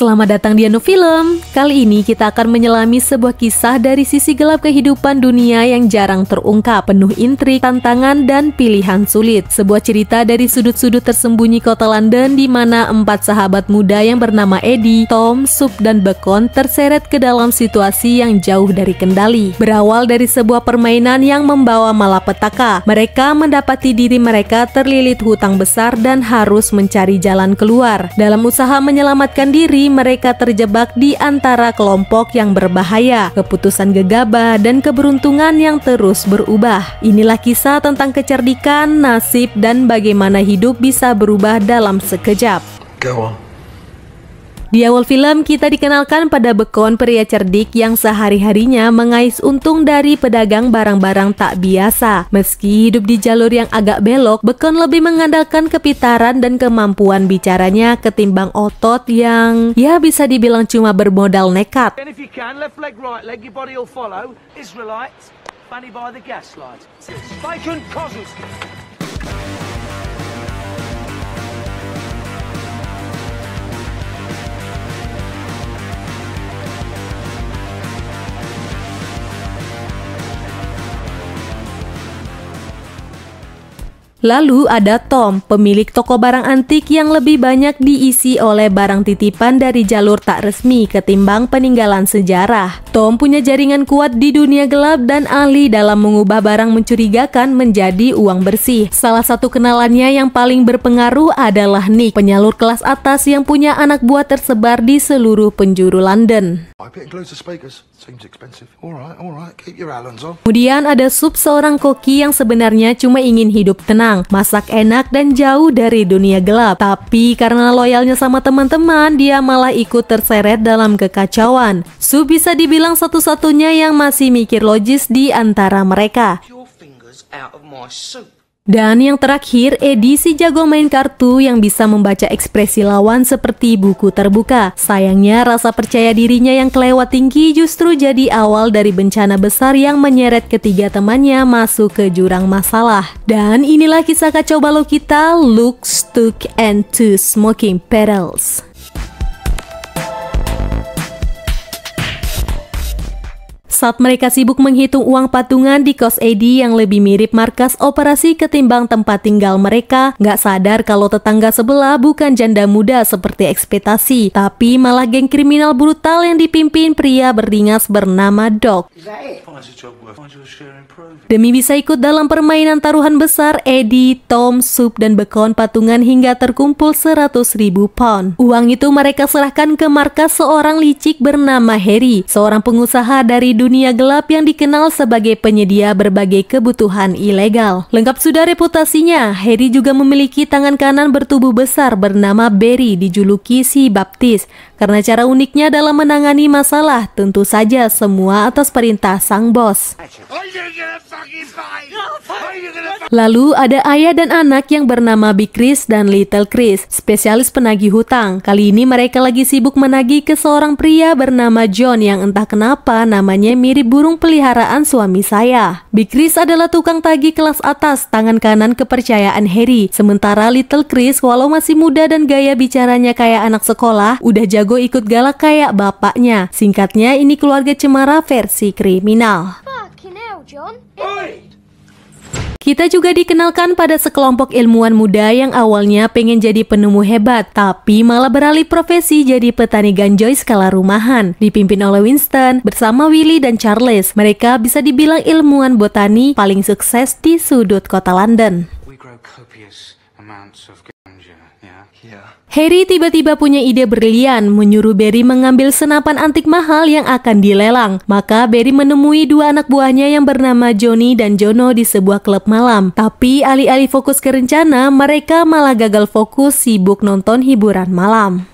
Selamat datang di Anu Film. Kali ini kita akan menyelami sebuah kisah dari sisi gelap kehidupan dunia yang jarang terungkap, penuh intrik, tantangan, dan pilihan sulit. Sebuah cerita dari sudut-sudut tersembunyi kota London di mana 4 sahabat muda yang bernama Eddie, Tom, Sup, dan Bacon terseret ke dalam situasi yang jauh dari kendali. Berawal dari sebuah permainan yang membawa malapetaka, mereka mendapati diri mereka terlilit hutang besar dan harus mencari jalan keluar. Dalam usaha menyelamatkan diri, mereka terjebak di antara kelompok yang berbahaya, keputusan gegabah, dan keberuntungan yang terus berubah. Inilah kisah tentang kecerdikan, nasib, dan bagaimana hidup bisa berubah dalam sekejap. Go on. Di awal film, kita dikenalkan pada Bacon, pria cerdik yang sehari-harinya mengais untung dari pedagang barang-barang tak biasa. Meski hidup di jalur yang agak belok, Bacon lebih mengandalkan kepintaran dan kemampuan bicaranya ketimbang otot yang ya bisa dibilang cuma bermodal nekat. Lalu ada Tom, pemilik toko barang antik yang lebih banyak diisi oleh barang titipan dari jalur tak resmi ketimbang peninggalan sejarah. Tom punya jaringan kuat di dunia gelap dan ahli dalam mengubah barang mencurigakan menjadi uang bersih. Salah satu kenalannya yang paling berpengaruh adalah Nick, penyalur kelas atas yang punya anak buah tersebar di seluruh penjuru London. Kemudian ada Sup, seorang koki yang sebenarnya cuma ingin hidup tenang, masak enak, dan jauh dari dunia gelap. Tapi karena loyalnya sama teman-teman, dia malah ikut terseret dalam kekacauan. Sup bisa dibilang satu-satunya yang masih mikir logis di antara mereka. Dan yang terakhir, Eddie, si jago main kartu yang bisa membaca ekspresi lawan seperti buku terbuka. Sayangnya rasa percaya dirinya yang kelewat tinggi justru jadi awal dari bencana besar yang menyeret ketiga temannya masuk ke jurang masalah. Dan inilah kisah kacau balau kita, Luke, Stuck, and Two Smoking Petals. Saat mereka sibuk menghitung uang patungan di kos Eddie yang lebih mirip markas operasi ketimbang tempat tinggal mereka, nggak sadar kalau tetangga sebelah bukan janda muda seperti ekspektasi, tapi malah geng kriminal brutal yang dipimpin pria beringas bernama Doc. Demi bisa ikut dalam permainan taruhan besar, Eddie, Tom, Sup, dan Bacon patungan hingga terkumpul 100.000 pound. Uang itu mereka serahkan ke markas seorang licik bernama Harry, seorang pengusaha dari dunia gelap yang dikenal sebagai penyedia berbagai kebutuhan ilegal. Lengkap sudah reputasinya, Harry juga memiliki tangan kanan bertubuh besar bernama Barry, dijuluki si Baptis, karena cara uniknya dalam menangani masalah, tentu saja semua atas perintah sang bos. Lalu ada ayah dan anak yang bernama Big Chris dan Little Chris, spesialis penagih hutang. Kali ini mereka lagi sibuk menagih ke seorang pria bernama John yang entah kenapa namanya mirip burung peliharaan suami saya. Big Chris adalah tukang tagih kelas atas, tangan kanan kepercayaan Harry. Sementara Little Chris, walau masih muda dan gaya bicaranya kayak anak sekolah, udah jago ikut galak kayak bapaknya. Singkatnya, ini keluarga cemara versi kriminal. Kita juga dikenalkan pada sekelompok ilmuwan muda yang awalnya pengen jadi penemu hebat, tapi malah beralih profesi jadi petani ganjoy skala rumahan. Dipimpin oleh Winston bersama Willy dan Charles, mereka bisa dibilang ilmuwan botani paling sukses di sudut kota London. Harry tiba-tiba punya ide brilian, menyuruh Barry mengambil senapan antik mahal yang akan dilelang. Maka Barry menemui dua anak buahnya yang bernama Johnny dan Jono di sebuah klub malam. Tapi alih-alih fokus ke rencana, mereka malah gagal fokus sibuk nonton hiburan malam.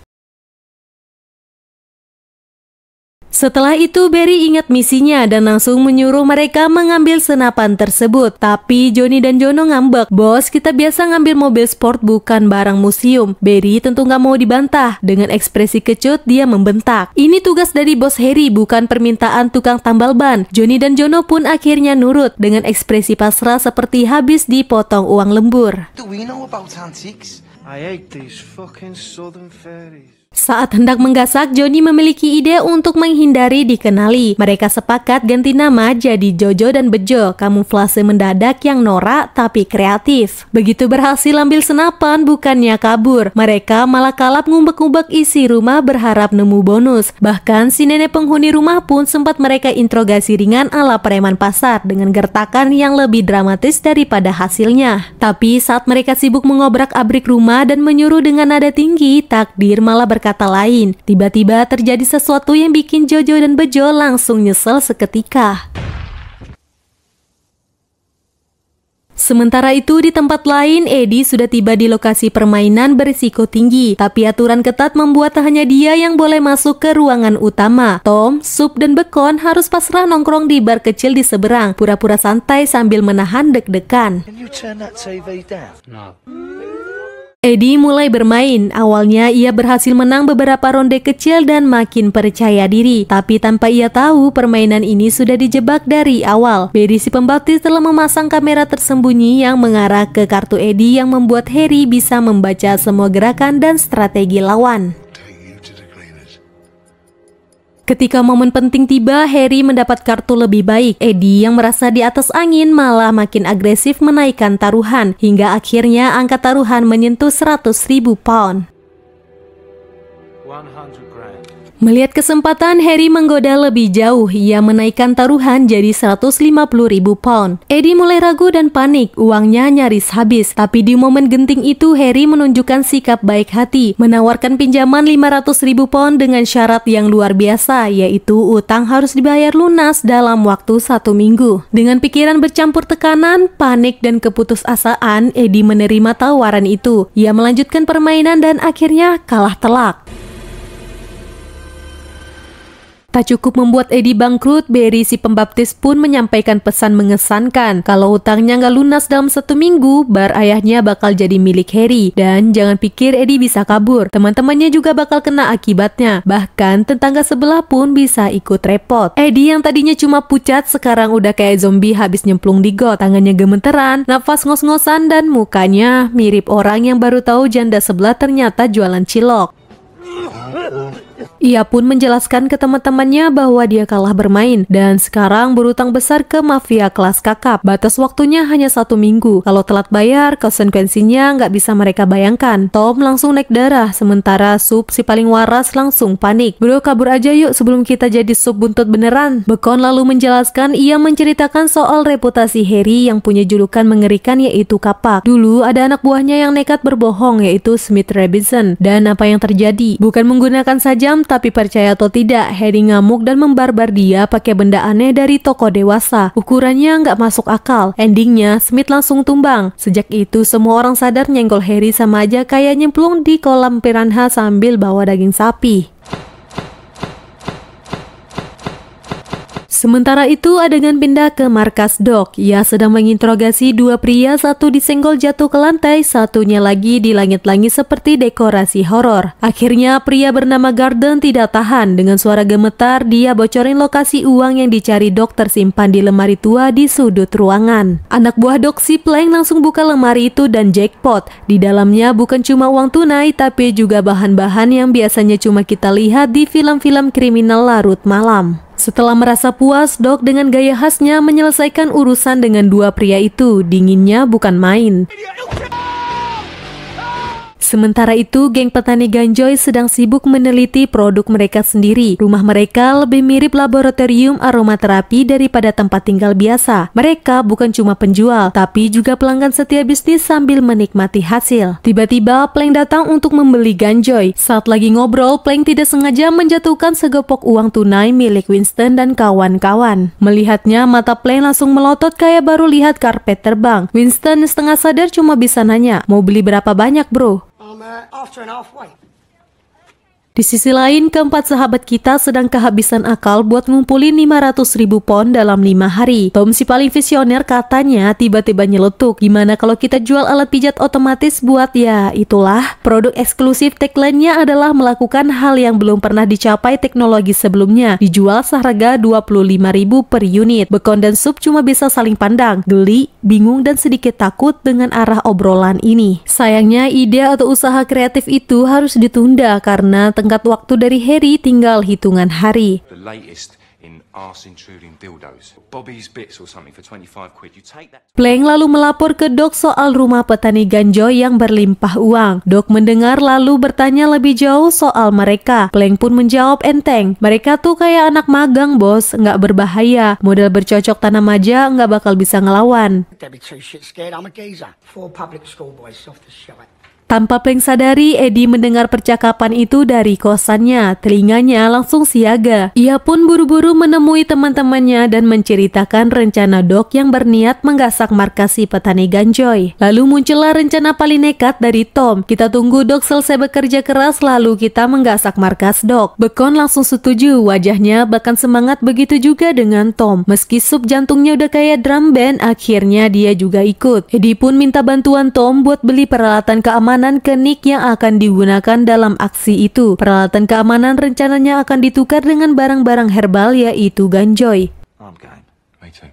Setelah itu Barry ingat misinya dan langsung menyuruh mereka mengambil senapan tersebut. Tapi Johnny dan Jono ngambek, "Bos, kita biasa ngambil mobil sport bukan barang museum." Barry tentu nggak mau dibantah. Dengan ekspresi kecut dia membentak, "Ini tugas dari bos Harry, bukan permintaan tukang tambal ban." Johnny dan Jono pun akhirnya nurut dengan ekspresi pasrah seperti habis dipotong uang lembur. Do we know about antiques? I hate these fucking southern fairies. Saat hendak menggasak, Johnny memiliki ide untuk menghindari dikenali. Mereka sepakat ganti nama jadi Jojo dan Bejo, kamuflase mendadak yang norak tapi kreatif. Begitu berhasil ambil senapan, bukannya kabur, mereka malah kalap ngumbek-ngumbek isi rumah berharap nemu bonus. Bahkan si nenek penghuni rumah pun sempat mereka interogasi ringan ala preman pasar dengan gertakan yang lebih dramatis daripada hasilnya. Tapi saat mereka sibuk mengobrak-abrik rumah dan menyuruh dengan nada tinggi, takdir malah berkata lain. Tiba-tiba terjadi sesuatu yang bikin Jojo dan Bejo langsung nyesel seketika. Sementara itu di tempat lain, Eddie sudah tiba di lokasi permainan berisiko tinggi. Tapi aturan ketat membuat tak hanya dia yang boleh masuk ke ruangan utama. Tom, Sup, dan Bekon harus pasrah nongkrong di bar kecil di seberang, pura-pura santai sambil menahan deg-degan. Eddie mulai bermain. Awalnya ia berhasil menang beberapa ronde kecil dan makin percaya diri. Tapi tanpa ia tahu, permainan ini sudah dijebak dari awal. Barry si pembaptis telah memasang kamera tersembunyi yang mengarah ke kartu Eddie yang membuat Harry bisa membaca semua gerakan dan strategi lawan. Ketika momen penting tiba, Harry mendapat kartu lebih baik. Eddie yang merasa di atas angin malah makin agresif menaikkan taruhan, hingga akhirnya angka taruhan menyentuh 100.000 pound. 100 grand. Melihat kesempatan, Harry menggoda lebih jauh. Ia menaikkan taruhan jadi 150.000 pound. Eddie mulai ragu dan panik, uangnya nyaris habis. Tapi di momen genting itu, Harry menunjukkan sikap baik hati, menawarkan pinjaman 500.000 pound dengan syarat yang luar biasa, yaitu utang harus dibayar lunas dalam waktu 1 minggu. Dengan pikiran bercampur tekanan, panik, dan keputusasaan, Eddie menerima tawaran itu. Ia melanjutkan permainan dan akhirnya kalah telak. Tak cukup membuat Eddie bangkrut, Barry si pembaptis pun menyampaikan pesan mengesankan. Kalau hutangnya nggak lunas dalam 1 minggu, bar ayahnya bakal jadi milik Harry. Dan jangan pikir Eddie bisa kabur, teman-temannya juga bakal kena akibatnya. Bahkan tetangga sebelah pun bisa ikut repot. Eddie yang tadinya cuma pucat, sekarang udah kayak zombie habis nyemplung di got. Tangannya gemeteran, nafas ngos-ngosan, dan mukanya mirip orang yang baru tahu janda sebelah ternyata jualan cilok. Ia pun menjelaskan ke teman-temannya bahwa dia kalah bermain dan sekarang berutang besar ke mafia kelas kakap. Batas waktunya hanya 1 minggu. Kalau telat bayar, konsekuensinya nggak bisa mereka bayangkan. Tom langsung naik darah, sementara Sup si paling waras langsung panik. Bro, kabur aja yuk sebelum kita jadi sup buntut beneran. Bekon lalu menjelaskan, ia menceritakan soal reputasi Harry yang punya julukan mengerikan yaitu kapak. Dulu ada anak buahnya yang nekat berbohong yaitu Smith Robinson. Dan apa yang terjadi? Bukan menggunakan sajam, tapi percaya atau tidak, Harry ngamuk dan membarbar dia pakai benda aneh dari toko dewasa. Ukurannya nggak masuk akal. Endingnya, Smith langsung tumbang. Sejak itu, semua orang sadar nyenggol Harry sama aja kayak nyemplung di kolam piranha sambil bawa daging sapi. Sementara itu, adegan pindah ke markas Doc. Ia sedang menginterogasi 2 pria, satu disenggol jatuh ke lantai, satunya lagi di langit-langit seperti dekorasi horor. Akhirnya, pria bernama Garden tidak tahan. Dengan suara gemetar, dia bocorin lokasi uang yang dicari Doc tersimpan di lemari tua di sudut ruangan. Anak buah Doc si Plank langsung buka lemari itu dan jackpot. Di dalamnya bukan cuma uang tunai, tapi juga bahan-bahan yang biasanya cuma kita lihat di film-film kriminal larut malam. Setelah merasa puas, Doc dengan gaya khasnya menyelesaikan urusan dengan 2 pria itu. Dinginnya bukan main. Sementara itu, geng petani ganjoy sedang sibuk meneliti produk mereka sendiri. Rumah mereka lebih mirip laboratorium aromaterapi daripada tempat tinggal biasa. Mereka bukan cuma penjual, tapi juga pelanggan setia bisnis sambil menikmati hasil. Tiba-tiba, Plank datang untuk membeli ganjoy. Saat lagi ngobrol, Plank tidak sengaja menjatuhkan segepok uang tunai milik Winston dan kawan-kawan. Melihatnya, mata Plank langsung melotot kayak baru lihat karpet terbang. Winston setengah sadar cuma bisa nanya, mau beli berapa banyak bro? After and halfway. Di sisi lain, keempat sahabat kita sedang kehabisan akal buat ngumpulin 500.000 pound dalam 5 hari. Tom si paling visioner katanya tiba-tiba nyeletuk, gimana kalau kita jual alat pijat otomatis buat ya itulah. Produk eksklusif tagline-nya adalah melakukan hal yang belum pernah dicapai teknologi sebelumnya. Dijual seharga 25.000 per unit. Bekon dan Sup cuma bisa saling pandang, geli, bingung, dan sedikit takut dengan arah obrolan ini. Sayangnya ide atau usaha kreatif itu harus ditunda karena tengah tenggat waktu dari Harry tinggal hitungan hari. The latest in arse intruding dildos. Bobby's Bits or something for 25 quid. You take that. Plank lalu melapor ke Doc soal rumah petani ganjoy yang berlimpah uang. Doc mendengar lalu bertanya lebih jauh soal mereka. Plank pun menjawab enteng. Mereka tuh kayak anak magang, bos, nggak berbahaya. Modal bercocok tanam aja nggak bakal bisa ngelawan. They'd be too shit scared. I'm a geezer. 4 public school boys, soft as shite. Tanpa Plank sadari, Eddie mendengar percakapan itu dari kosannya. Telinganya langsung siaga. Ia pun buru-buru menemui teman-temannya dan menceritakan rencana Doc yang berniat menggasak markas si petani ganjoy. Lalu muncullah rencana paling nekat dari Tom. Kita tunggu Doc selesai bekerja keras lalu kita menggasak markas Doc. Bacon langsung setuju, wajahnya bahkan semangat, begitu juga dengan Tom. Meski sup jantungnya udah kayak drum band, akhirnya dia juga ikut. Eddie pun minta bantuan Tom buat beli peralatan keamanan ke Nick yang akan digunakan dalam aksi itu. Peralatan keamanan rencananya akan ditukar dengan barang-barang herbal yaitu ganjoy. I'm game. Me too.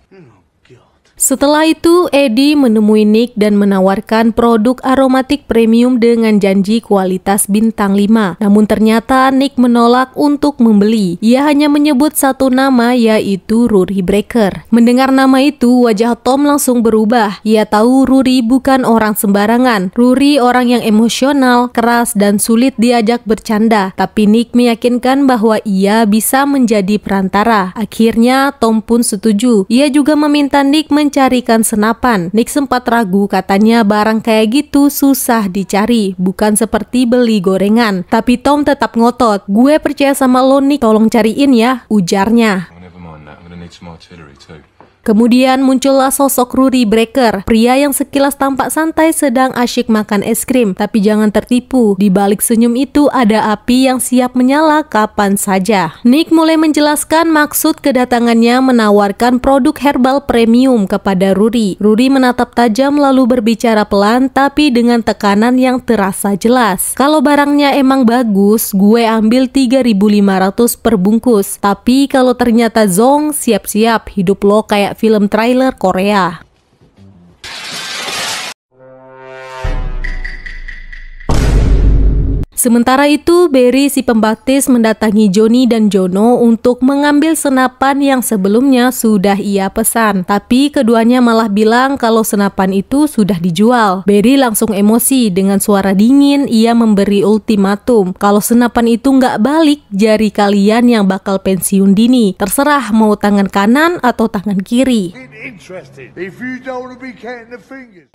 Setelah itu, Eddie menemui Nick dan menawarkan produk aromatik premium dengan janji kualitas bintang 5. Namun ternyata Nick menolak untuk membeli. Ia hanya menyebut satu nama yaitu Rory Breaker. Mendengar nama itu, wajah Tom langsung berubah. Ia tahu Rory bukan orang sembarangan. Rory orang yang emosional, keras, dan sulit diajak bercanda. Tapi Nick meyakinkan bahwa ia bisa menjadi perantara. Akhirnya Tom pun setuju. Ia juga meminta Nick mencarikan senapan. Nick sempat ragu, katanya barang kayak gitu susah dicari, bukan seperti beli gorengan. Tapi Tom tetap ngotot. Gue percaya sama lo Nick, tolong cariin ya, ujarnya. Oh, never mind that. I'm gonna need some artillery too. Kemudian muncullah sosok Rory Breaker, pria yang sekilas tampak santai sedang asyik makan es krim. Tapi jangan tertipu, di balik senyum itu ada api yang siap menyala kapan saja. Nick mulai menjelaskan maksud kedatangannya menawarkan produk herbal premium kepada Rory. Rory menatap tajam lalu berbicara pelan tapi dengan tekanan yang terasa jelas. Kalau barangnya emang bagus, gue ambil 3.500 per bungkus. Tapi kalau ternyata zong, siap-siap, hidup lo kayak film trailer Korea. Sementara itu, Barry si pembaptis mendatangi Johnny dan Jono untuk mengambil senapan yang sebelumnya sudah ia pesan. Tapi keduanya malah bilang kalau senapan itu sudah dijual. Barry langsung emosi, dengan suara dingin ia memberi ultimatum. Kalau senapan itu nggak balik, jari kalian yang bakal pensiun dini. Terserah mau tangan kanan atau tangan kiri.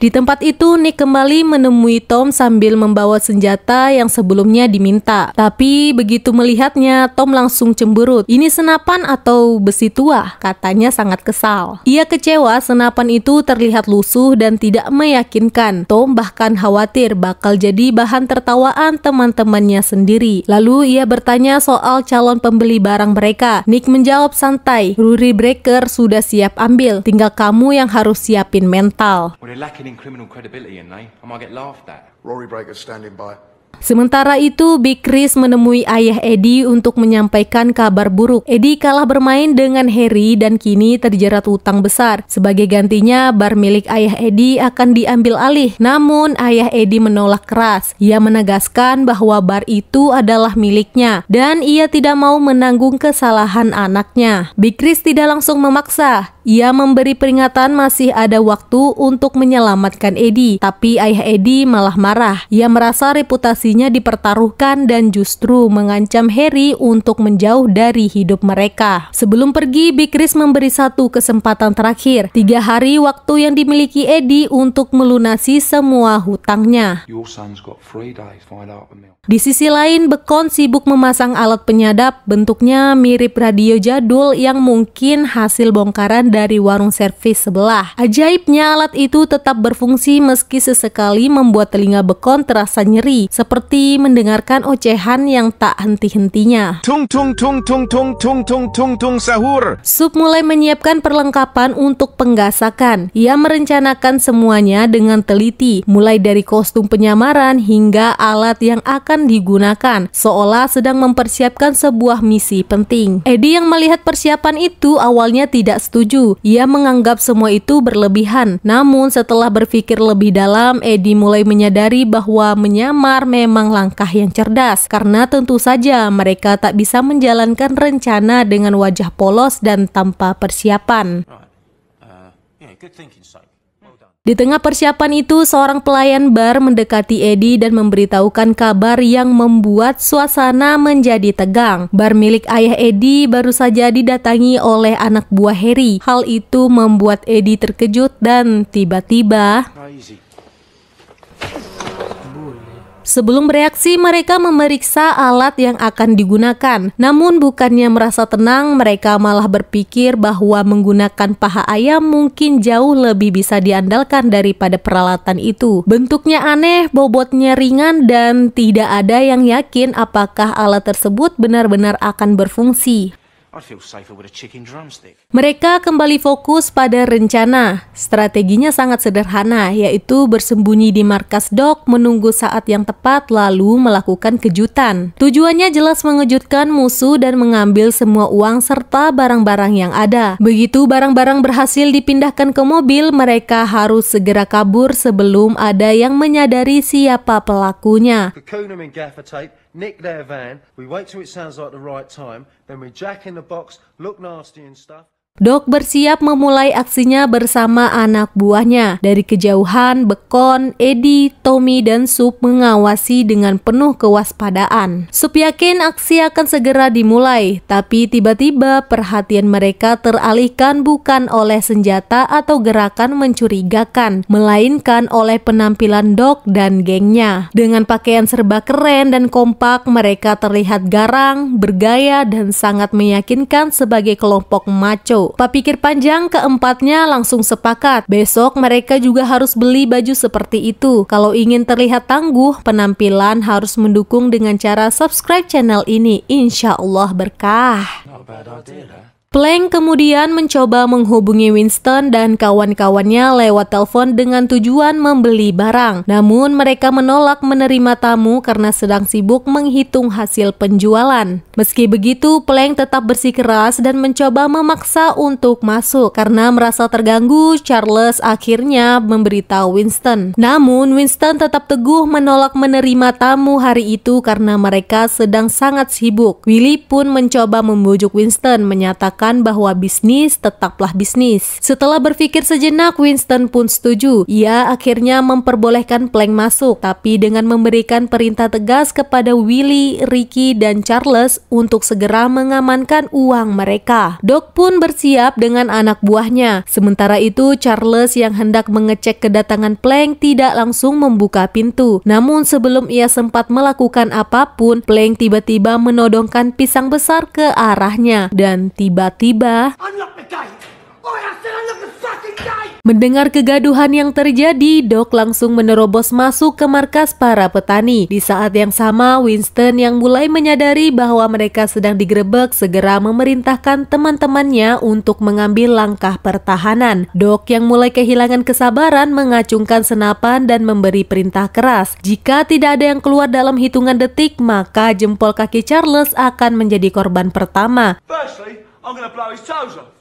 Di tempat itu, Nick kembali menemui Tom sambil membawa senjata yang sebelumnya diminta. Tapi begitu melihatnya, Tom langsung cemberut. Ini senapan atau besi tua? Katanya sangat kesal. Ia kecewa senapan itu terlihat lusuh dan tidak meyakinkan. Tom bahkan khawatir bakal jadi bahan tertawaan teman-temannya sendiri. Lalu ia bertanya soal calon pembeli barang mereka. Nick menjawab santai, Rory Breaker sudah siap ambil, tinggal kamu yang harus siapin mental. Well, they're lacking in criminal credibility, and I might get laughed at. Rory Breaker's standing by. Sementara itu, Big Chris menemui ayah Eddie untuk menyampaikan kabar buruk. Eddie kalah bermain dengan Harry dan kini terjerat utang besar. Sebagai gantinya, bar milik ayah Eddie akan diambil alih. Namun, ayah Eddie menolak keras. Ia menegaskan bahwa bar itu adalah miliknya dan ia tidak mau menanggung kesalahan anaknya. Big Chris tidak langsung memaksa. Ia memberi peringatan masih ada waktu untuk menyelamatkan Eddie. Tapi ayah Eddie malah marah. Ia merasa reputasinya dipertaruhkan dan justru mengancam Harry untuk menjauh dari hidup mereka. Sebelum pergi, Big Chris memberi satu kesempatan terakhir. 3 hari waktu yang dimiliki Eddie untuk melunasi semua hutangnya. Your son's got 3 days to find out the mill. Di sisi lain, Bacon sibuk memasang alat penyadap. Bentuknya mirip radio jadul yang mungkin hasil bongkaran dari warung servis sebelah. Ajaibnya, alat itu tetap berfungsi meski sesekali membuat telinga Bacon terasa nyeri, seperti mendengarkan ocehan yang tak henti-hentinya. Tung tung tung tung tung tung tung tung tung sahur. Sup mulai menyiapkan perlengkapan untuk penggasakan. Ia merencanakan semuanya dengan teliti, mulai dari kostum penyamaran hingga alat yang akan digunakan, seolah sedang mempersiapkan sebuah misi penting. Eddie yang melihat persiapan itu awalnya tidak setuju. itu. Ia menganggap semua itu berlebihan. Namun setelah berpikir lebih dalam, Eddie mulai menyadari bahwa menyamar memang langkah yang cerdas. Karena tentu saja mereka tak bisa menjalankan rencana dengan wajah polos dan tanpa persiapan. Good thinking, Soap. Well done. Di tengah persiapan itu, seorang pelayan bar mendekati Eddie dan memberitahukan kabar yang membuat suasana menjadi tegang. Bar milik ayah Eddie baru saja didatangi oleh anak buah Harry. Hal itu membuat Eddie terkejut dan tiba-tiba Crazy. sebelum bereaksi, mereka memeriksa alat yang akan digunakan. Namun bukannya merasa tenang, mereka malah berpikir bahwa menggunakan paha ayam mungkin jauh lebih bisa diandalkan daripada peralatan itu. Bentuknya aneh, bobotnya ringan, dan tidak ada yang yakin apakah alat tersebut benar-benar akan berfungsi. I'd feel safer with a chicken drumstick. Mereka kembali fokus pada rencana. Strateginya sangat sederhana, yaitu bersembunyi di markas Doc, menunggu saat yang tepat, lalu melakukan kejutan. Tujuannya jelas mengejutkan musuh dan mengambil semua uang serta barang-barang yang ada. Begitu barang-barang berhasil dipindahkan ke mobil, mereka harus segera kabur sebelum ada yang menyadari siapa pelakunya. Cocoon them in gaffer tape, nick their van, we wait till it sounds like the right time, then we jack in the box, look nasty and stuff. Doc bersiap memulai aksinya bersama anak buahnya. Dari kejauhan, Bekon, Eddie, Tommy, dan Sup mengawasi dengan penuh kewaspadaan. Sup yakin aksi akan segera dimulai, tapi tiba-tiba perhatian mereka teralihkan bukan oleh senjata atau gerakan mencurigakan, melainkan oleh penampilan Doc dan gengnya. Dengan pakaian serba keren dan kompak, mereka terlihat garang, bergaya, dan sangat meyakinkan sebagai kelompok macho. Pak pikir panjang, keempatnya langsung sepakat. Besok mereka juga harus beli baju seperti itu. Kalau ingin terlihat tangguh, penampilan harus mendukung dengan cara subscribe channel ini. Insya Allah berkah. Not a bad idea, that. Plank kemudian mencoba menghubungi Winston dan kawan-kawannya lewat telepon dengan tujuan membeli barang. Namun mereka menolak menerima tamu karena sedang sibuk menghitung hasil penjualan. Meski begitu, Plank tetap bersikeras dan mencoba memaksa untuk masuk. Karena merasa terganggu, Charles akhirnya memberitahu Winston. Namun Winston tetap teguh menolak menerima tamu hari itu karena mereka sedang sangat sibuk. Willy pun mencoba membujuk Winston, menyatakan bahwa bisnis tetaplah bisnis. Setelah berpikir sejenak, Winston pun setuju. Ia akhirnya memperbolehkan Plank masuk, tapi dengan memberikan perintah tegas kepada Willy, Ricky, dan Charles untuk segera mengamankan uang mereka. Doc pun bersiap dengan anak buahnya. Sementara itu, Charles yang hendak mengecek kedatangan Plank tidak langsung membuka pintu. Namun sebelum ia sempat melakukan apapun, Plank tiba-tiba menodongkan pisang besar ke arahnya. Dan tiba-tiba Unlock the gate! I said unlock the fucking gate! mendengar kegaduhan yang terjadi, Doc langsung menerobos masuk ke markas para petani. Di saat yang sama, Winston yang mulai menyadari bahwa mereka sedang digerebek segera memerintahkan teman-temannya untuk mengambil langkah pertahanan. Doc yang mulai kehilangan kesabaran mengacungkan senapan dan memberi perintah keras. Jika tidak ada yang keluar dalam hitungan detik, maka jempol kaki Charles akan menjadi korban pertama. Firstly, I'm gonna blow his toes off.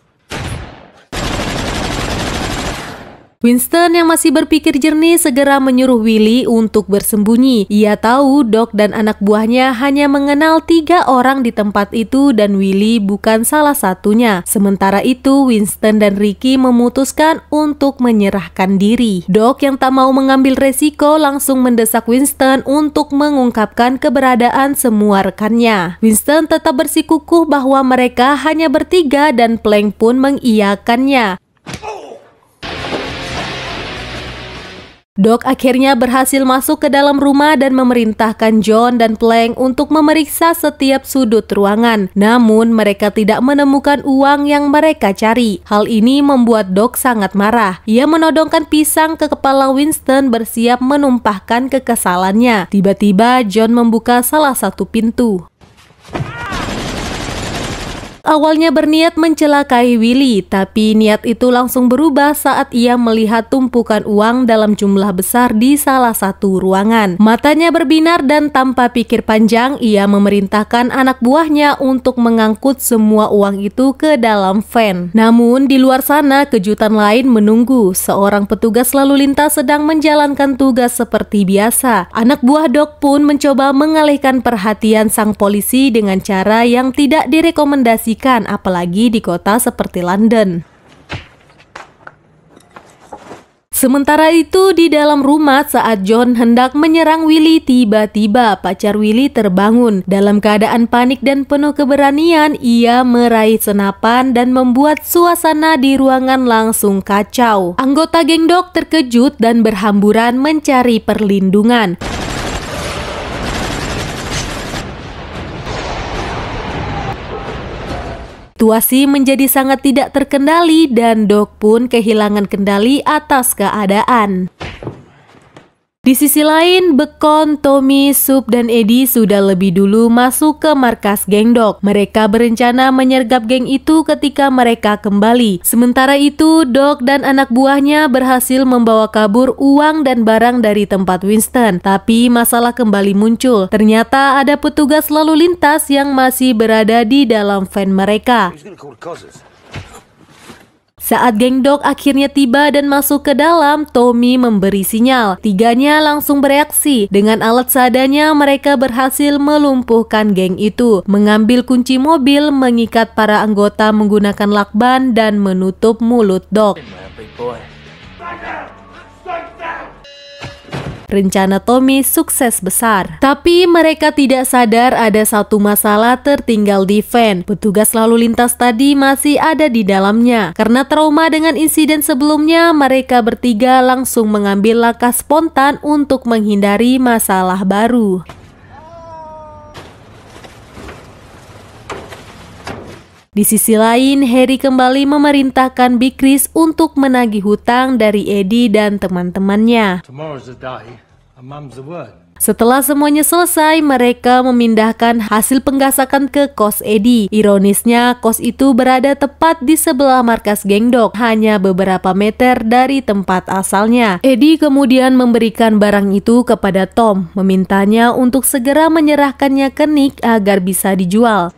Winston yang masih berpikir jernih segera menyuruh Willy untuk bersembunyi. Ia tahu Doc dan anak buahnya hanya mengenal 3 orang di tempat itu dan Willy bukan salah satunya. Sementara itu, Winston dan Ricky memutuskan untuk menyerahkan diri. Doc yang tak mau mengambil resiko langsung mendesak Winston untuk mengungkapkan keberadaan semua rekannya. Winston tetap bersikukuh bahwa mereka hanya bertiga dan Plank pun mengiyakannya. Doc akhirnya berhasil masuk ke dalam rumah dan memerintahkan John dan Plank untuk memeriksa setiap sudut ruangan. Namun mereka tidak menemukan uang yang mereka cari. Hal ini membuat Doc sangat marah. Ia menodongkan pisang ke kepala Winston bersiap menumpahkan kekesalannya. Tiba-tiba John membuka salah satu pintu. awalnya berniat mencelakai Willy, tapi niat itu langsung berubah saat ia melihat tumpukan uang dalam jumlah besar di salah satu ruangan. Matanya berbinar dan tanpa pikir panjang, ia memerintahkan anak buahnya untuk mengangkut semua uang itu ke dalam van. Namun di luar sana kejutan lain menunggu. Seorang petugas lalu lintas sedang menjalankan tugas seperti biasa. Anak buah Doc pun mencoba mengalihkan perhatian sang polisi dengan cara yang tidak direkomendasikan, apalagi di kota seperti London. Sementara itu di dalam rumah saat John hendak menyerang Willy, tiba-tiba pacar Willy terbangun. Dalam keadaan panik dan penuh keberanian, ia meraih senapan dan membuat suasana di ruangan langsung kacau. Anggota geng Doc terkejut dan berhamburan mencari perlindungan. Situasi menjadi sangat tidak terkendali dan Doc pun kehilangan kendali atas keadaan. Di sisi lain, Bacon, Tommy, Soup, dan Eddie sudah lebih dulu masuk ke markas geng Doc. Mereka berencana menyergap geng itu ketika mereka kembali. Sementara itu, Doc dan anak buahnya berhasil membawa kabur uang dan barang dari tempat Winston. Tapi masalah kembali muncul. Ternyata ada petugas lalu lintas yang masih berada di dalam van mereka. Saat geng Doc akhirnya tiba dan masuk ke dalam, Tommy memberi sinyal. Tiganya langsung bereaksi. Dengan alat seadanya, mereka berhasil melumpuhkan geng itu, mengambil kunci mobil, mengikat para anggota menggunakan lakban, dan menutup mulut Doc. Rencana Tommy sukses besar. Tapi mereka tidak sadar ada satu masalah tertinggal di van. Petugas lalu lintas tadi masih ada di dalamnya. Karena trauma dengan insiden sebelumnya, mereka bertiga langsung mengambil langkah spontan untuk menghindari masalah baru. Di sisi lain, Harry kembali memerintahkan Big Chris untuk menagih hutang dari Eddie dan teman-temannya. Setelah semuanya selesai, mereka memindahkan hasil penggasakan ke kos Eddie. Ironisnya, kos itu berada tepat di sebelah markas geng Doc, hanya beberapa meter dari tempat asalnya. Eddie kemudian memberikan barang itu kepada Tom, memintanya untuk segera menyerahkannya ke Nick agar bisa dijual.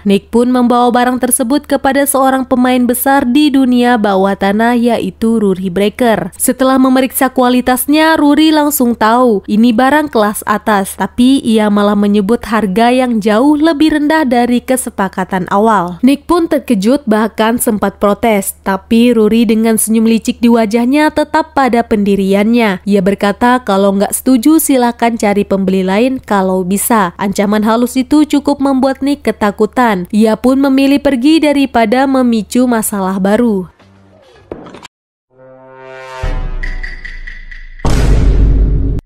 Nick pun membawa barang tersebut kepada seorang pemain besar di dunia bawah tanah, yaitu Rory Breaker. Setelah memeriksa kualitasnya, Rory langsung tahu ini barang kelas atas, tapi ia malah menyebut harga yang jauh lebih rendah dari kesepakatan awal. Nick pun terkejut, bahkan sempat protes, tapi Rory dengan senyum licik di wajahnya tetap pada pendiriannya. Ia berkata kalau nggak setuju silakan cari pembeli lain kalau bisa. Ancaman halus itu cukup membuat Nick ketakutan. Ia pun memilih pergi daripada memicu masalah baru.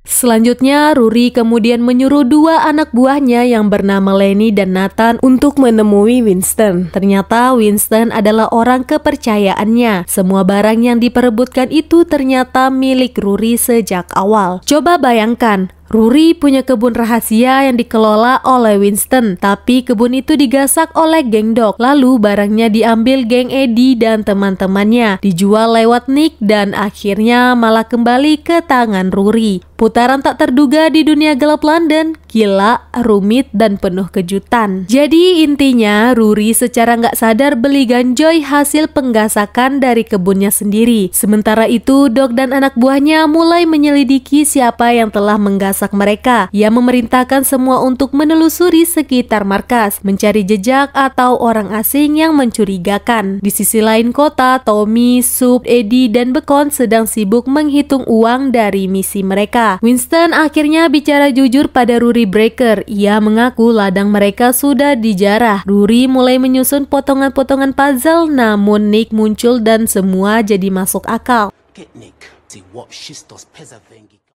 Selanjutnya, Rory kemudian menyuruh dua anak buahnya yang bernama Lenny dan Nathan untuk menemui Winston. Ternyata Winston adalah orang kepercayaannya. Semua barang yang diperebutkan itu ternyata milik Rory sejak awal. Coba bayangkan, Rory punya kebun rahasia yang dikelola oleh Winston, tapi kebun itu digasak oleh geng Doc. Lalu barangnya diambil geng Eddie dan teman-temannya, dijual lewat Nick dan akhirnya malah kembali ke tangan Rory. Putaran tak terduga di dunia gelap London, gila, rumit, dan penuh kejutan. Jadi intinya, Rory secara nggak sadar beli ganjoy hasil penggasakan dari kebunnya sendiri. Sementara itu, Doc dan anak buahnya mulai menyelidiki siapa yang telah menggasak mereka. Ia memerintahkan semua untuk menelusuri sekitar markas, mencari jejak atau orang asing yang mencurigakan. Di sisi lain kota, Tommy, Soup, Eddie, dan Bacon sedang sibuk menghitung uang dari misi mereka. Winston akhirnya bicara jujur pada Rory Breaker. Ia mengaku ladang mereka sudah dijarah. Rory mulai menyusun potongan-potongan puzzle, namun Nick muncul dan semua jadi masuk akal.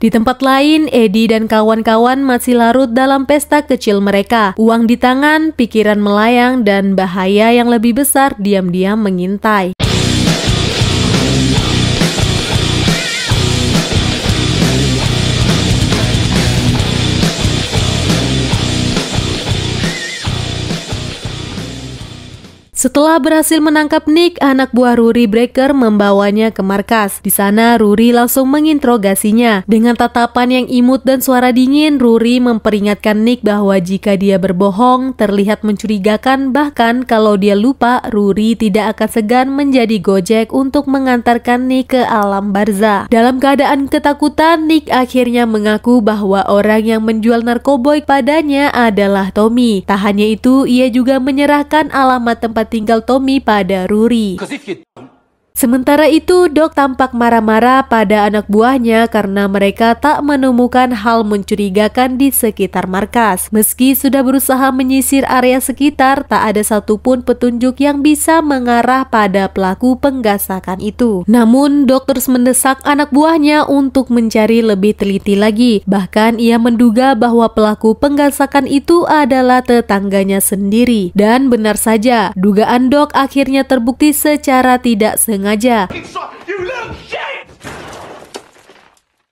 Di tempat lain, Eddie dan kawan-kawan masih larut dalam pesta kecil mereka. Uang di tangan, pikiran melayang, dan bahaya yang lebih besar diam-diam mengintai. Setelah berhasil menangkap Nick, anak buah Rory Breaker membawanya ke markas. Di sana Rory langsung menginterogasinya. Dengan tatapan yang imut dan suara dingin, Rory memperingatkan Nick bahwa jika dia berbohong terlihat mencurigakan, bahkan kalau dia lupa, Rory tidak akan segan menjadi gojek untuk mengantarkan Nick ke alam barzah. Dalam keadaan ketakutan, Nick akhirnya mengaku bahwa orang yang menjual narkoboy padanya adalah Tommy. Tak hanya itu, ia juga menyerahkan alamat tempat tinggal Tommy pada Rory. Sementara itu, Doc tampak marah-marah pada anak buahnya karena mereka tak menemukan hal mencurigakan di sekitar markas. Meski sudah berusaha menyisir area sekitar, tak ada satupun petunjuk yang bisa mengarah pada pelaku penggasakan itu. Namun, Doc terus mendesak anak buahnya untuk mencari lebih teliti lagi. Bahkan ia menduga bahwa pelaku penggasakan itu adalah tetangganya sendiri. Dan benar saja, dugaan Doc akhirnya terbukti secara tidak sengaja.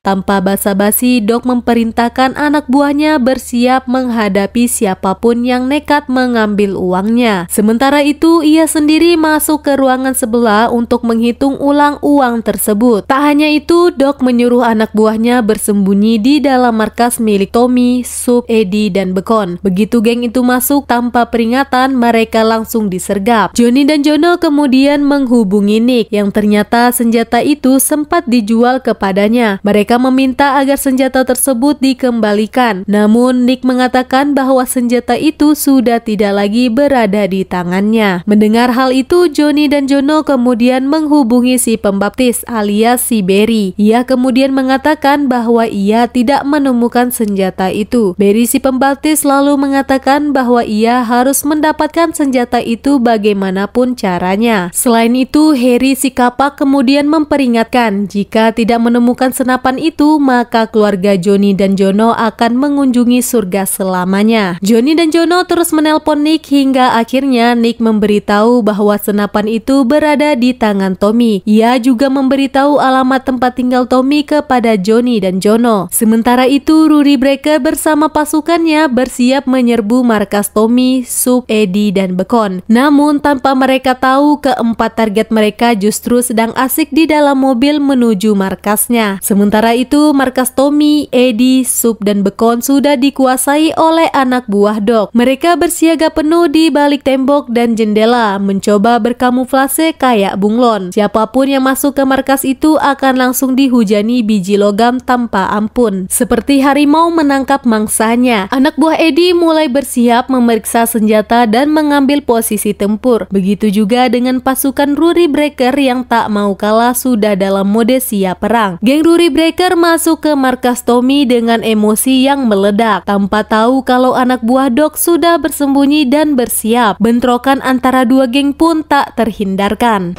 Tanpa basa-basi, Doc memerintahkan anak buahnya bersiap menghadapi siapapun yang nekat mengambil uangnya. Sementara itu, ia sendiri masuk ke ruangan sebelah untuk menghitung ulang uang tersebut. Tak hanya itu, Doc menyuruh anak buahnya bersembunyi di dalam markas milik Tommy, Sup, Eddie, dan Bacon. Begitu geng itu masuk tanpa peringatan, mereka langsung disergap. Johnny dan Jono kemudian menghubungi Nick, yang ternyata senjata itu sempat dijual kepadanya. Mereka meminta agar senjata tersebut dikembalikan. Namun Nick mengatakan bahwa senjata itu sudah tidak lagi berada di tangannya. Mendengar hal itu, Johnny dan Jono kemudian menghubungi si pembaptis alias si Barry. Ia kemudian mengatakan bahwa ia tidak menemukan senjata itu. Barry si pembaptis lalu mengatakan bahwa ia harus mendapatkan senjata itu bagaimanapun caranya. Selain itu, Harry si kapak kemudian memperingatkan jika tidak menemukan senapan itu, maka keluarga Johnny dan Jono akan mengunjungi surga selamanya. Johnny dan Jono terus menelpon Nick hingga akhirnya Nick memberitahu bahwa senapan itu berada di tangan Tommy. Ia juga memberitahu alamat tempat tinggal Tommy kepada Johnny dan Jono. Sementara itu, Rory Breaker bersama pasukannya bersiap menyerbu markas Tommy, Sup, Eddie, dan Bacon. Namun tanpa mereka tahu, keempat target mereka justru sedang asik di dalam mobil menuju markasnya. Sementara itu, markas Tommy, Eddie, Sup, dan Bacon sudah dikuasai oleh anak buah Doc. Mereka bersiaga penuh di balik tembok dan jendela, mencoba berkamuflase kayak bunglon. Siapapun yang masuk ke markas itu akan langsung dihujani biji logam tanpa ampun. Seperti harimau menangkap mangsanya, anak buah Eddie mulai bersiap memeriksa senjata dan mengambil posisi tempur. Begitu juga dengan pasukan Rory Breaker yang tak mau kalah sudah dalam mode siap perang. Geng Rory Breaker masuk ke markas Tommy dengan emosi yang meledak, tanpa tahu kalau anak buah Doc sudah bersembunyi dan bersiap. Bentrokan antara dua geng pun tak terhindarkan.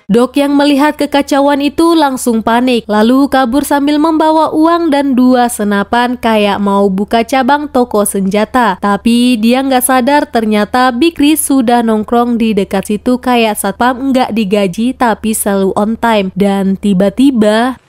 Doc yang melihat kekacauan itu langsung panik, lalu kabur sambil membawa uang dan 2 senapan kayak mau buka cabang toko senjata. Tapi dia nggak sadar ternyata Big Chris sudah nongkrong di dekat situ kayak satpam nggak digaji tapi selalu on time. Dan tiba-tiba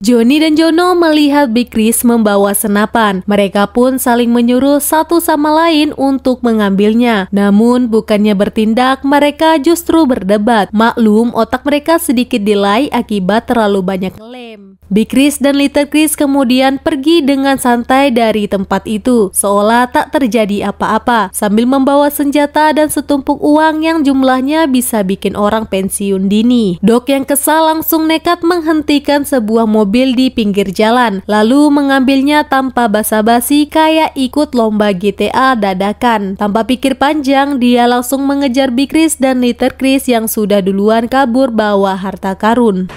Johnny dan Jono melihat Big Chris membawa senapan. Mereka pun saling menyuruh satu sama lain untuk mengambilnya. Namun bukannya bertindak, mereka justru berdebat. Maklum, otak mereka sedikit delay akibat terlalu banyak ngelem. Big Chris dan Little Chris kemudian pergi dengan santai dari tempat itu, seolah tak terjadi apa-apa, sambil membawa senjata dan setumpuk uang yang jumlahnya bisa bikin orang pensiun dini. Doc yang kesal langsung nekat menghentikan sebuah mobil di pinggir jalan, lalu mengambilnya tanpa basa-basi kayak ikut lomba GTA dadakan. Tanpa pikir panjang, dia langsung mengejar Big Chris dan Little Chris yang sudah duluan kabur bawa harta karun.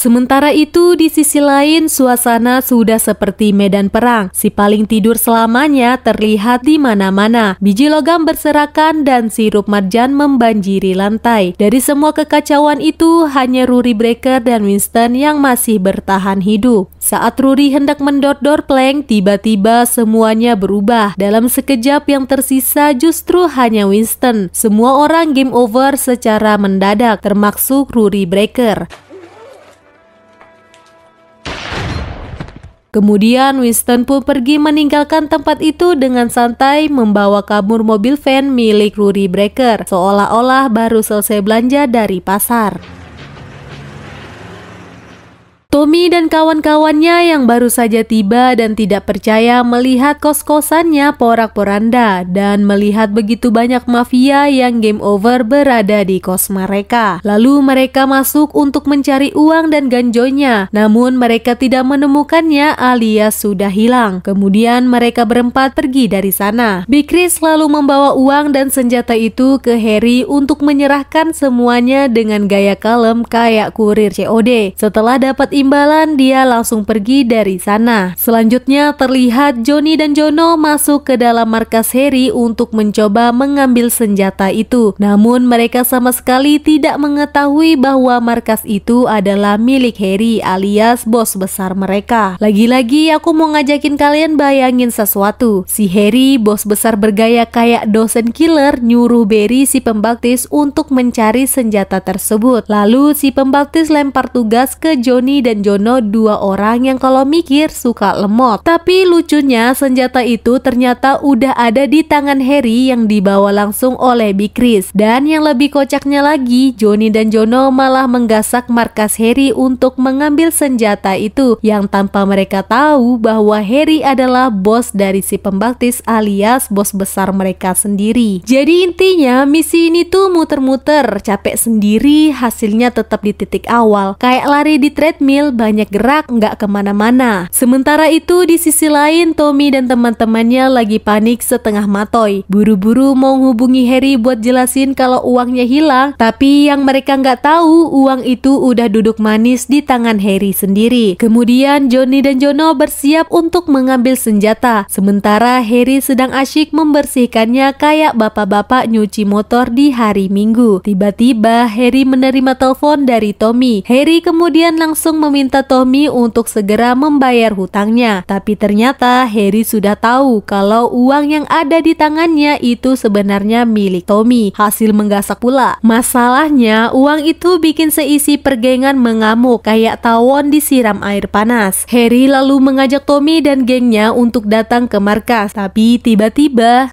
Sementara itu, di sisi lain, suasana sudah seperti medan perang. Si paling tidur selamanya terlihat di mana-mana. Biji logam berserakan dan sirup marjan membanjiri lantai. Dari semua kekacauan itu, hanya Rory Breaker dan Winston yang masih bertahan hidup. Saat Rory hendak mendor-dor plank, tiba-tiba semuanya berubah. Dalam sekejap yang tersisa justru hanya Winston. Semua orang game over secara mendadak, termasuk Rory Breaker. Kemudian Winston pun pergi meninggalkan tempat itu dengan santai membawa kabur mobil van milik Rudy Breaker, seolah-olah baru selesai belanja dari pasar. Tommy dan kawan-kawannya yang baru saja tiba dan tidak percaya melihat kos-kosannya porak-poranda dan melihat begitu banyak mafia yang game over berada di kos mereka. Lalu mereka masuk untuk mencari uang dan ganjonya, namun mereka tidak menemukannya alias sudah hilang. Kemudian mereka berempat pergi dari sana. Big Chris lalu membawa uang dan senjata itu ke Harry untuk menyerahkan semuanya dengan gaya kalem kayak kurir COD. Setelah dapat imbalan, dia langsung pergi dari sana. Selanjutnya terlihat Johnny dan Jono masuk ke dalam markas Harry untuk mencoba mengambil senjata itu. Namun mereka sama sekali tidak mengetahui bahwa markas itu adalah milik Harry alias bos besar mereka. Lagi-lagi aku mau ngajakin kalian bayangin sesuatu. Si Harry, bos besar bergaya kayak dosen killer, nyuruh Barry si pembaptis untuk mencari senjata tersebut. Lalu si pembaptis lempar tugas ke Johnny dan Jono, dua orang yang kalau mikir suka lemot. Tapi lucunya senjata itu ternyata udah ada di tangan Harry yang dibawa langsung oleh Big Chris. Dan yang lebih kocaknya lagi, Johnny dan Jono malah menggasak markas Harry untuk mengambil senjata itu, yang tanpa mereka tahu bahwa Harry adalah bos dari si pembaptis alias bos besar mereka sendiri. Jadi intinya misi ini tuh muter-muter, capek sendiri, hasilnya tetap di titik awal. Kayak lari di treadmill, banyak gerak, nggak kemana-mana. Sementara itu di sisi lain, Tommy dan teman-temannya lagi panik setengah matoy. Buru-buru mau hubungi Harry buat jelasin kalau uangnya hilang, tapi yang mereka nggak tahu uang itu udah duduk manis di tangan Harry sendiri. Kemudian Johnny dan Jono bersiap untuk mengambil senjata, sementara Harry sedang asyik membersihkannya kayak bapak-bapak nyuci motor di hari Minggu. Tiba-tiba Harry menerima telepon dari Tommy. Harry kemudian langsung meminta Tommy untuk segera membayar hutangnya. Tapi ternyata Harry sudah tahu kalau uang yang ada di tangannya itu sebenarnya milik Tommy. Hasil menggasak pula. Masalahnya uang itu bikin seisi pergengan mengamuk kayak tawon disiram air panas. Harry lalu mengajak Tommy dan gengnya untuk datang ke markas. Tapi tiba-tiba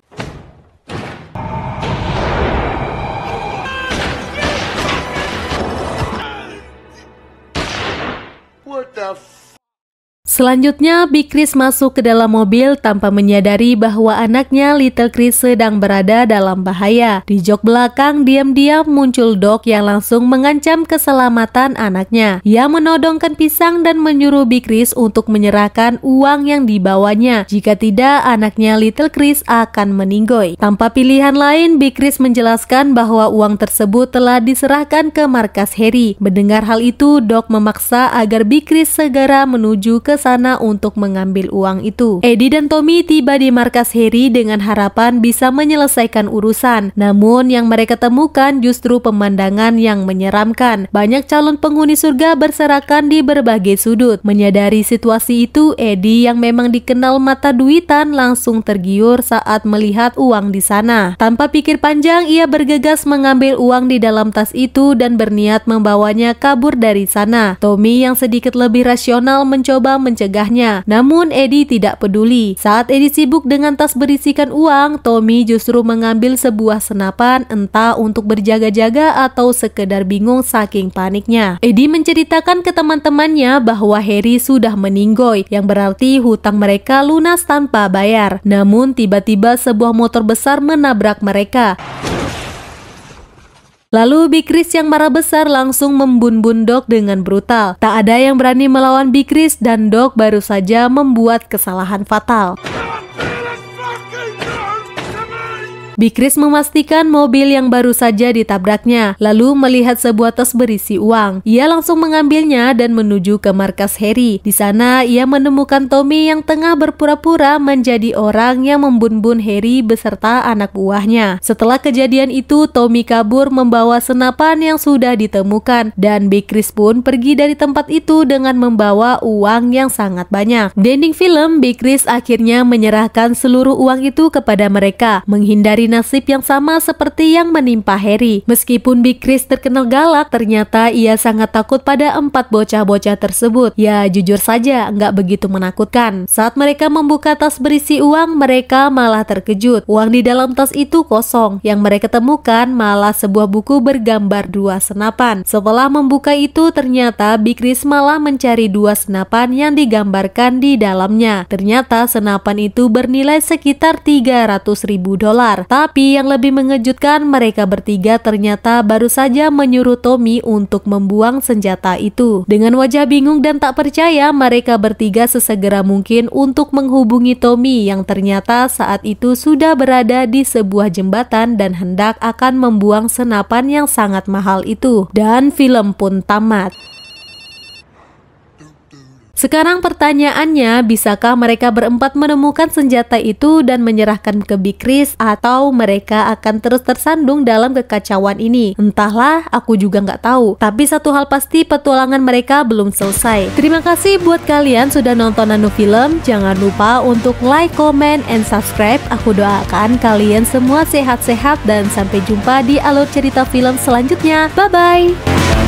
selanjutnya, Big Chris masuk ke dalam mobil tanpa menyadari bahwa anaknya Little Chris sedang berada dalam bahaya. Di jok belakang diam-diam muncul Doc yang langsung mengancam keselamatan anaknya. Ia menodongkan pisang dan menyuruh Big Chris untuk menyerahkan uang yang dibawanya. Jika tidak, anaknya Little Chris akan meninggoy. Tanpa pilihan lain, Big Chris menjelaskan bahwa uang tersebut telah diserahkan ke markas Harry. Mendengar hal itu, Doc memaksa agar Big Chris segera menuju ke sana untuk mengambil uang itu. Eddie dan Tommy tiba di markas Harry dengan harapan bisa menyelesaikan urusan. Namun yang mereka temukan justru pemandangan yang menyeramkan. Banyak calon penghuni surga berserakan di berbagai sudut. Menyadari situasi itu, Eddie yang memang dikenal mata duitan langsung tergiur saat melihat uang di sana. Tanpa pikir panjang, ia bergegas mengambil uang di dalam tas itu dan berniat membawanya kabur dari sana. Tommy yang sedikit lebih rasional mencoba mencegahnya, namun Eddie tidak peduli. Saat Eddie sibuk dengan tas berisikan uang, Tommy justru mengambil sebuah senapan, entah untuk berjaga-jaga atau sekedar bingung saking paniknya. Eddie menceritakan ke teman-temannya bahwa Harry sudah meninggoy, yang berarti hutang mereka lunas tanpa bayar. Namun tiba-tiba sebuah motor besar menabrak mereka. Lalu Big Chris yang marah besar langsung membun-bun Doc dengan brutal. Tak ada yang berani melawan Big Chris dan Doc baru saja membuat kesalahan fatal. Big Chris memastikan mobil yang baru saja ditabraknya, lalu melihat sebuah tas berisi uang. Ia langsung mengambilnya dan menuju ke markas Harry. Di sana ia menemukan Tommy yang tengah berpura-pura menjadi orang yang membun-bun Harry beserta anak buahnya. Setelah kejadian itu, Tommy kabur membawa senapan yang sudah ditemukan dan Big Chris pun pergi dari tempat itu dengan membawa uang yang sangat banyak. Di ending film, Big Chris akhirnya menyerahkan seluruh uang itu kepada mereka. Menghindari nasib yang sama seperti yang menimpa Harry. Meskipun Big Chris terkenal galak, ternyata ia sangat takut pada 4 bocah-bocah tersebut. Ya, jujur saja, nggak begitu menakutkan. Saat mereka membuka tas berisi uang, mereka malah terkejut. Uang di dalam tas itu kosong. Yang mereka temukan malah sebuah buku bergambar 2 senapan. Setelah membuka itu, ternyata Big Chris malah mencari 2 senapan yang digambarkan di dalamnya. Ternyata senapan itu bernilai sekitar $300.000. Tapi yang lebih mengejutkan, mereka bertiga ternyata baru saja menyuruh Tommy untuk membuang senjata itu. Dengan wajah bingung dan tak percaya, mereka bertiga sesegera mungkin untuk menghubungi Tommy yang ternyata saat itu sudah berada di sebuah jembatan dan hendak akan membuang senapan yang sangat mahal itu. Dan film pun tamat. Sekarang pertanyaannya, bisakah mereka berempat menemukan senjata itu dan menyerahkan ke Big Chris, atau mereka akan terus tersandung dalam kekacauan ini? Entahlah, aku juga nggak tahu. Tapi satu hal pasti, petualangan mereka belum selesai. Terima kasih buat kalian sudah nonton Nano Film. Jangan lupa untuk like, comment, and subscribe. Aku doakan kalian semua sehat-sehat dan sampai jumpa di alur cerita film selanjutnya. Bye-bye!